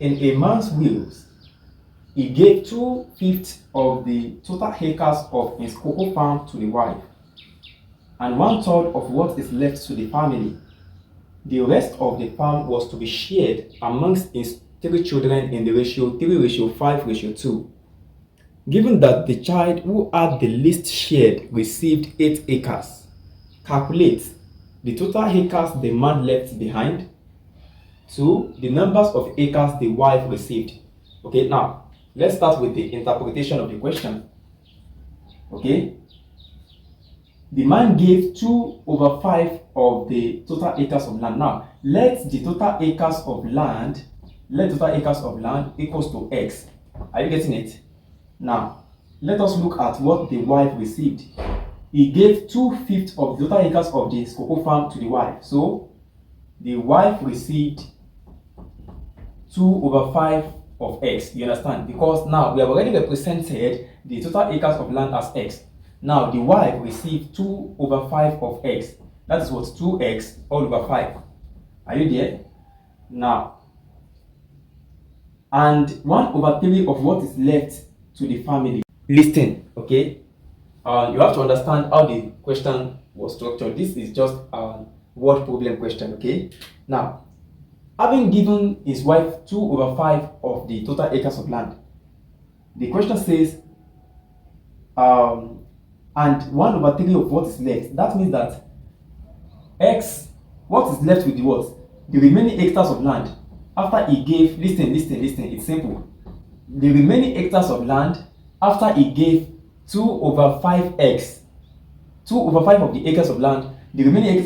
In a man's wills, he gave 2/5 of the total acres of his cocoa farm to the wife, and 1/3 of what is left to the family. The rest of the farm was to be shared amongst his 3 children in the ratio 3:5:2. Given that the child who had the least shared received 8 acres, calculate the total acres the man left behind to the numbers of acres the wife received. Okay, now let's start with the interpretation of the question. Okay, the man gave 2/5 of the total acres of land. Now let total acres of land equals to x. Are you getting it? Now let us look at what the wife received. He gave 2/5 of the total acres of the cocoa farm to the wife. So the wife received 2/5 of x. You understand? Because now we have already represented the total acres of land as x. Now the wife received 2/5 of x. That is what 2x all over 5. Are you there? Now, and 1/3 of what is left to the family. Listen, okay? You have to understand how the question was structured. This is just a word problem question, okay? Now, having given his wife 2/5 of the total acres of land, the question says, and 1/3 of what is left. That means that x, what is left with the what? The remaining hectares of land. After he gave, listen, it's simple. The remaining hectares of land after he gave 2/5x, 2/5 of the acres of land, the remaining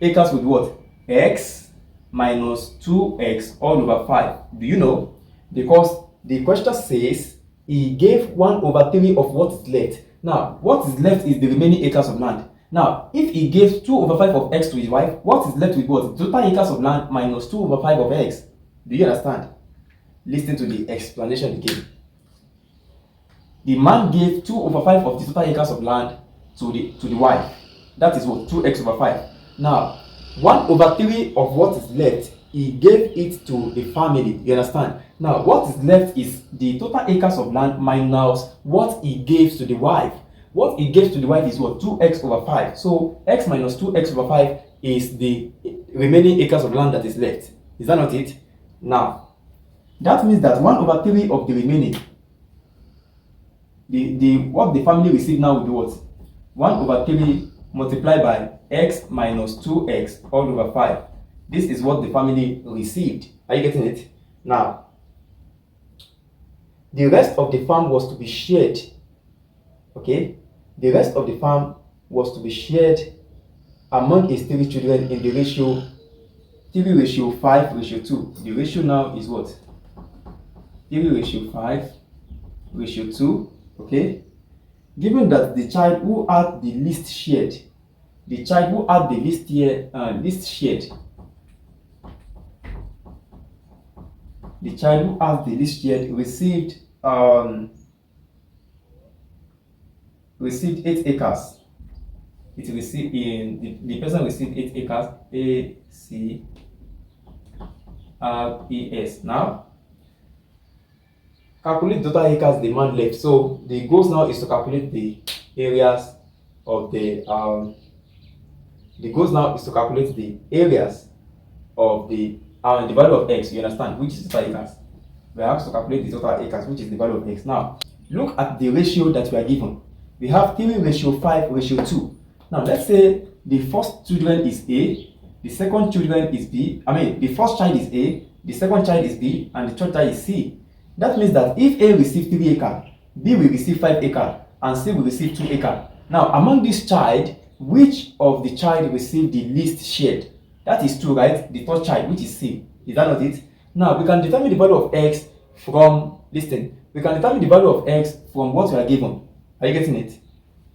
acres with what? X minus 2x all over 5. Do you know? Because the question says he gave 1/3 of what is left. Now, what is left is the remaining acres of land. Now, if he gave 2/5 of x to his wife, what is left with what? Total acres of land minus 2/5 of x. Do you understand? Listen to the explanation again. The man gave 2/5 of the total acres of land to the wife. That is what? 2x/5. Now, 1/3 of what is left, he gave it to the family. You understand? Now, what is left is the total acres of land minus what he gave to the wife. What he gave to the wife is what? 2x/5. So, x minus 2x/5 is the remaining acres of land that is left. Is that not it? Now, that means that 1/3 of the remaining, what the family received now will be what? 1/3 multiplied by x minus 2x all over 5. This is what the family received. Are you getting it? Now, the rest of the farm was to be shared. Okay? The rest of the farm was to be shared among his 3 children in the ratio 3:5:2. The ratio now is what? 3:5:2. Okay? Given that the child who had the least shared, the child who had the least shared, the child who has the least shared received 8 acres. It received the person received 8 acres. ACRES. Now, calculate total acres the man left. So the goal now is to calculate the areas of the the value of x. You understand? Which is total acres. We have to calculate the total acres, which is the value of x. Now, look at the ratio that we are given. We have 3:5:2. Now, let's say the first children is A, the second children is B. The first child is A, the second child is B, and the third child is C. That means that if A receives 3 acres, B will receive 5 acres, and C will receive 2 acres. Now, among this child, which of the child received the least shared? That is 2, right? The third child, which is C. Is that not it? Now, we can determine the value of x from, listen, we can determine the value of x from what we are given. Are you getting it?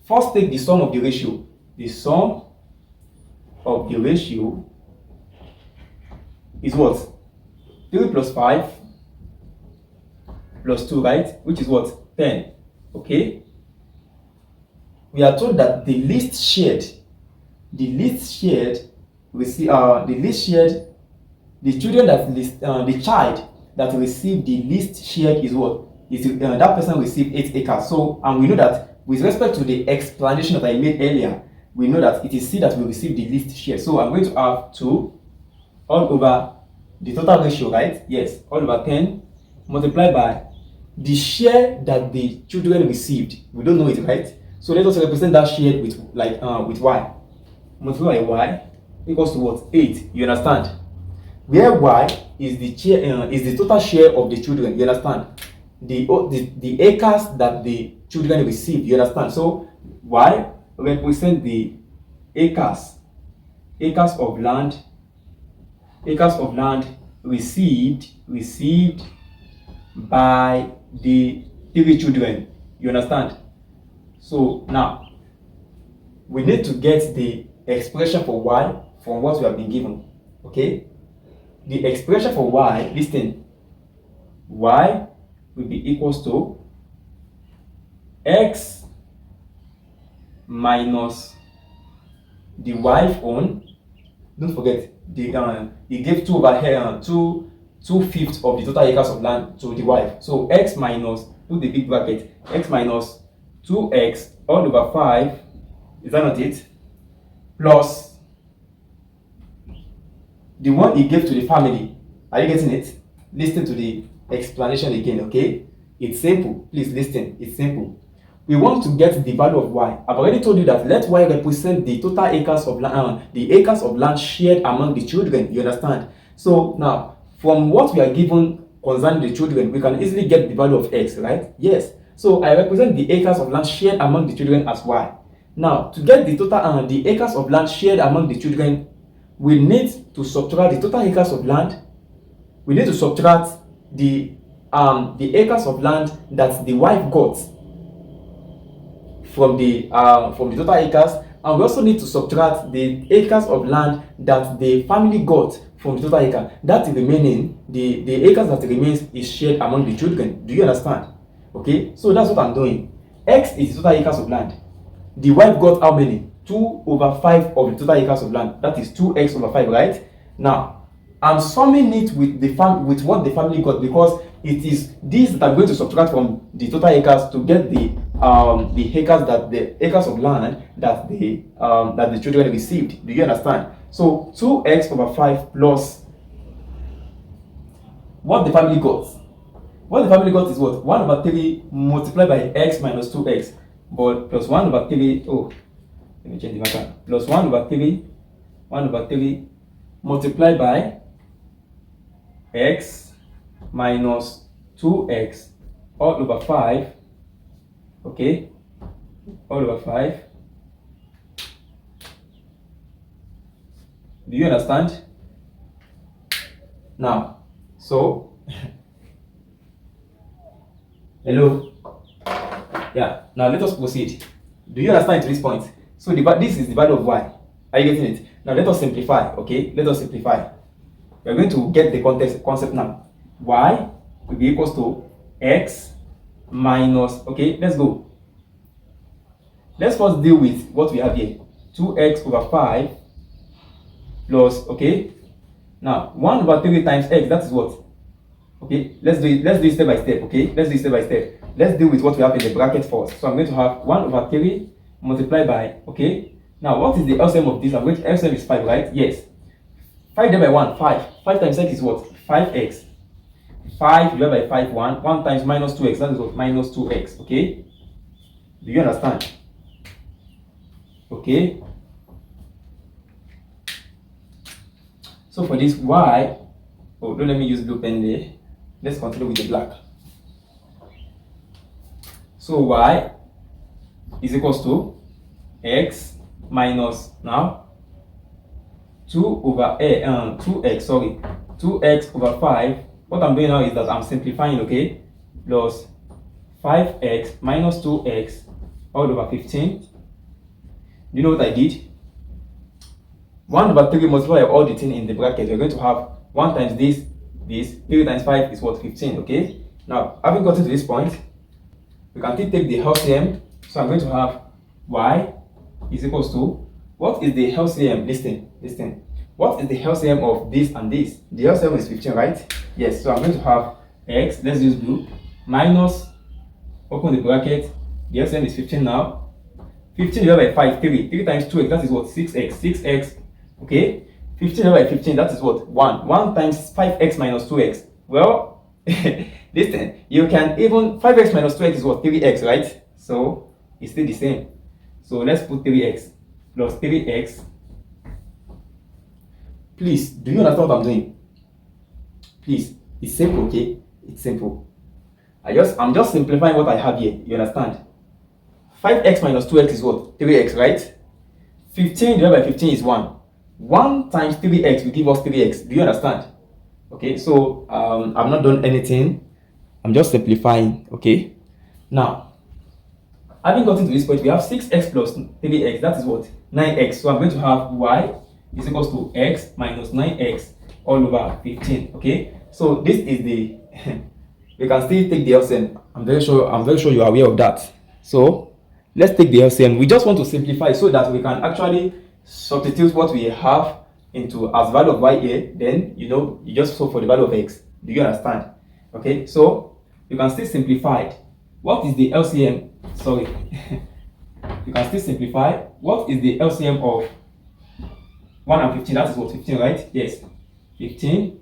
First, take the sum of the ratio. The sum of the ratio is what? 3 plus 5 plus 2, right? Which is what? 10. Okay? We are told that the least shared The children the child that received the least share is what? That person received 8 acres. So, and we know that with respect to the explanation that I made earlier, we know that it is C that will receive the least share. So I'm going to have 2 all over the total ratio, right? Yes, all over 10 multiplied by the share that the children received. We don't know it, right? So let us represent that share with with y. Multiply by y equals to what? 8. You understand? Where y is the total share of the children. You understand? The acres that the children receive. You understand? So y represent the acres of land received by the 3 children. You understand? So now we need to get the expression for y from what we have been given. Okay, the expression for y, listen, y will be equals to x minus the y own. Don't forget, he gave 2 over here, 2/5 of the total acres of land to the wife. So x minus, put the big bracket, x minus 2x all over 5, is that not it? Plus the one he gave to the family. Are you getting it? Listen to the explanation again, okay? It's simple. Please listen. It's simple. We want to get the value of y. I've already told you that let y represent the total acres of land, the acres of land shared among the children. You understand? So now, from what we are given concerning the children, we can easily get the value of x, right? Yes. So I represent the acres of land shared among the children as y. Now, to get the total the acres of land shared among the children, we need to subtract the total acres of land. We need to subtract the acres of land that the wife got from the total acres, and we also need to subtract the acres of land that the family got from the total acre. That remaining, the acres that remains is shared among the children. Do you understand? Okay, so that's what I'm doing. X is the total acres of land. The wife got how many? 2 over 5 of the total acres of land. That is 2x over 5, right? Now, I'm summing it with what the family got, because it is these that are going to subtract from the total acres to get the acres of land that the children received. Do you understand? So 2x over 5 plus what the family got. What the family got is what? 1 over 3 multiplied by x minus 2x, but plus 1 over 3. Oh, let me change the matter. Plus 1 over 3 multiplied by x minus 2x all over 5. Okay, all over 5. Do you understand? Now, so hello. Yeah. Now let us proceed. Do you understand to this point? So this is the value of y. Are you getting it? Now let us simplify. Okay, let us simplify. We are going to get the concept now. Y will be equals to x minus, okay, let's go. Let's first deal with what we have here. 2x over 5 plus, okay. Now 1 over 3 times x, that is what? Okay, let's do it step by step, okay? Let's do it step by step. Let's deal with what we have in the bracket first. So I'm going to have 1 over 3 multiplied by, okay. Now what is the LCM of this? LCM is 5, right? Yes. 5 divided by 1, 5. 5 times x is what? 5x. 5 divided by 5, 1. 1 times minus 2x, that is what? Minus 2x, okay? Do you understand? Okay. So for this y, oh, don't let me use blue pen there. Let's continue with the black. So y is equals to x minus now 2x over 5. What I'm doing now is that I'm simplifying, okay? Plus 5x minus 2x all over 15. Do you know what I did? 1 over 3 multiply all the thing in the bracket. We're going to have 1 times this, 3 times 5 is what? 15, okay? Now, having gotten to this point, we can still take the LCM. So I'm going to have y is equals to, what is the LCM? Listen. What is the LCM of this and this? The LCM is 15, right? Yes, so I'm going to have x, let's use blue, minus, open the bracket, the LCM is 15 now. 15 divided by 5, 3. 3 times 2x, that is what? 6x. 6x, okay? 15 divided by 15, that is what? 1. 1 times 5x minus 2x. Well, listen, you can even, 5x minus 2x is what? 3x, right? So, it's still the same. So, let's put 3x plus 3x. Please, do you understand what I'm doing? Please, it's simple, okay? It's simple. I'm just simplifying what I have here. You understand? 5x minus 2x is what? 3x, right? 15 divided by 15 is 1. 1 times 3x will give us 3x. Do you understand? Okay, so I've not done anything. I'm just simplifying, okay? Now, having gotten to this point, we have 6x plus 3x. That is what? 9x. So I'm going to have y is equals to x minus 9x all over 15, okay? So this is the, we can still take the LCM. I'm very sure you are aware of that. So let's take the LCM. We just want to simplify so that we can actually substitute what we have into as value of y here. Then you just solve for the value of x. Do you understand? Okay, so you can still simplify. What is the LCM? Sorry, you can still simplify. What is the LCM of 1 and 15? That is what? 15, right? Yes, 15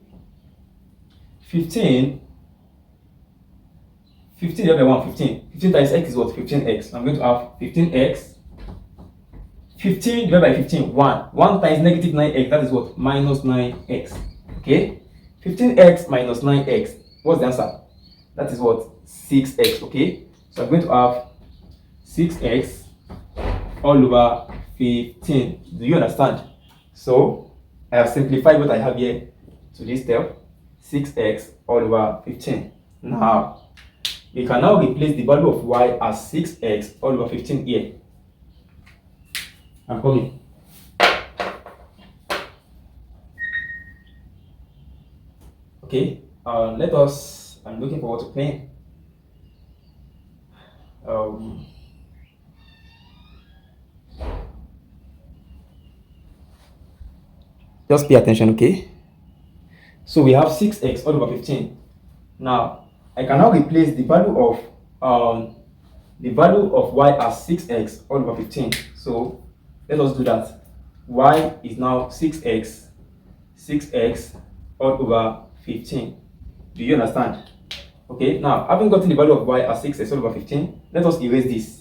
divided by 1, 15. 15 times x is what? 15x. I'm going to have 15x. 15 divided by 15, 1. 1 times negative 9x, that is what? Minus 9x. Okay? 15x minus 9x. What's the answer? That is what? 6x. Okay? So I'm going to have 6x all over 15. Do you understand? So I have simplified what I have here to this step. 6x all over 15. Now, we can now replace the value of y as 6x all over 15 here. I'm coming. Okay, I'm looking forward to playing. Just pay attention, okay? So we have 6x all over 15. Now, I can now replace the value of y as 6x all over 15. So let us do that. Y is now 6x all over 15. Do you understand? Okay, now having gotten the value of y as 6x all over 15, let us erase this.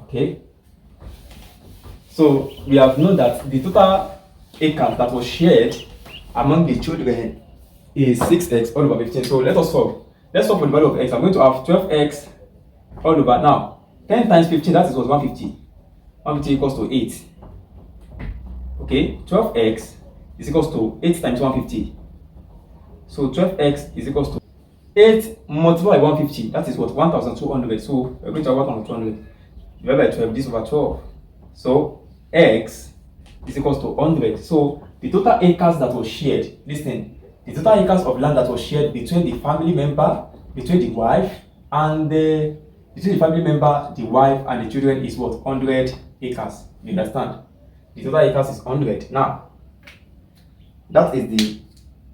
Okay, so we have known that the total acres that was shared among the children is 6x all over 15. So let us solve. Let's solve for the value of x. I'm going to have 12x all over. Now, 10 times 15, that is what? 150. 150 equals to 8. Okay, 12x is equals to 8 times 150. So 12x is equals to 8 multiplied by 150. That is what? 1,200. So we're going to have 1,200. Divided by 12, this over 12. So x is equals to 100. So the total acres that was shared, listen, the total acres of land that was shared between the family member, between the wife and the wife and the children is what? 100 acres. You understand? The total acres is 100. Now, that is the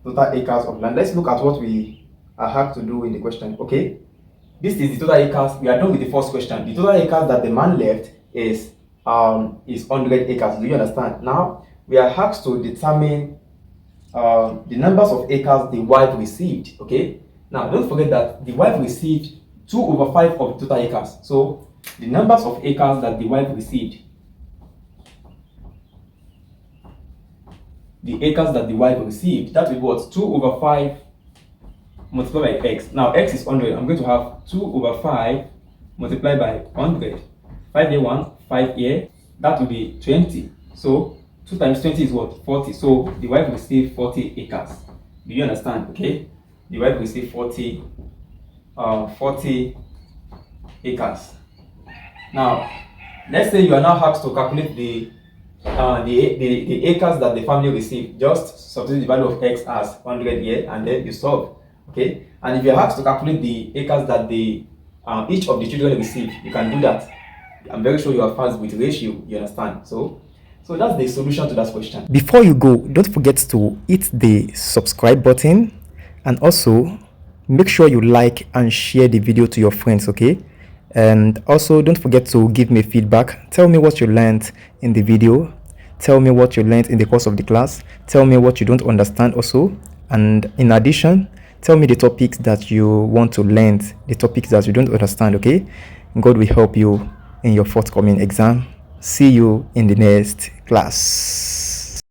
total acres of land. Let's look at what we have to do in the question. Okay, this is the total acres. We are done with the first question. The total acres that the man left is 100 acres. Do you understand? Now we are asked to determine the numbers of acres the wife received. Okay, now don't forget that the wife received 2 over 5 of the total acres. So the numbers of acres that the wife received, the acres that the wife received, that will be what? 2 over 5 multiplied by x. Now x is 100. I'm going to have 2 over 5 multiplied by 100. 5 here 1, 5 here. That will be 20. So 2 times 20 is what? 40. So the wife received 40 acres. Do you understand? Okay, the wife received 40 acres. Now let's say you are now asked to calculate the the acres that the family received. Just substitute the value of x as 100 here, and then you solve. Okay, and if you're asked to calculate the acres that the each of the children receive, you can do that. I'm very sure you are fast with ratio. You understand? So that's the solution to that question. Before you go, don't forget to hit the subscribe button, and also make sure you like and share the video to your friends, okay? And also don't forget to give me feedback. Tell me what you learned in the video, tell me what you learned in the course of the class, tell me what you don't understand also, and in addition, tell me the topics that you want to learn, the topics that you don't understand, okay? God will help you in your forthcoming exam. See you in the next class.